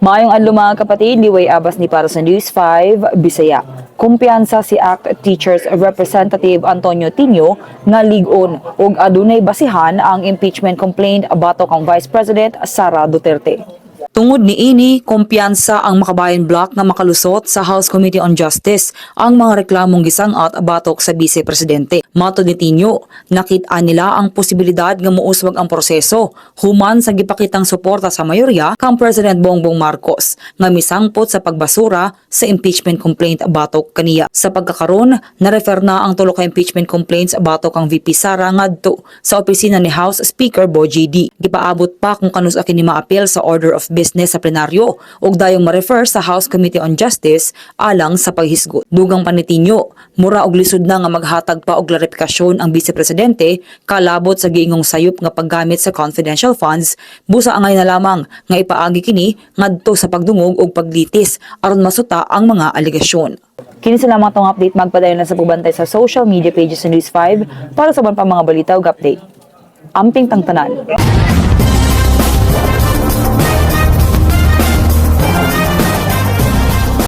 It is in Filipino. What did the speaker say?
Maayong adlaw mga kapatid, liway abas ni para sa News 5 Bisaya. Kumpiyansa si ACT Teachers Representative Antonio Tinio nga lig-on ug adunay basihan ang impeachment complaint batok ang Vice President Sara Duterte. Tungod niini, kumpiyansa ang Makabayan Bloc nga makalusot sa House Committee on Justice ang mga reklamong gisangat batok sa Vice Presidente. Matod ni Tinio, nakita nila ang posibilidad nga muuswag ang proseso human sa gipakitang suporta sa mayorya kang President Bongbong Marcos nga misangpot sa pagbasura sa impeachment complaint batok kaniya. Sa pagkakaron, na-refer na ang tulo ka impeachment complaints batok ang VP Sara ngadto sa opisina ni House Speaker Bogie D. Gipaabot pa kung kanus kini maapil sa order of business sa plenaryo ug dayong ma-refer sa House Committee on Justice alang sa paghisgot. Dugang panitinyo, mura og lisod na nga maghatag pa og klarifikasyon ang Vice Presidente kalabot sa giingong sayop nga paggamit sa confidential funds, busa angay na lamang nga ipaagi kini ngadto sa pagdungog ug paglitis aron masuta ang mga aligasyon. Kini sila mga tong update, magpadayon na sa pagbantay sa social media pages sa News 5 para sa pa mga balita ug update. Amping tangtanan.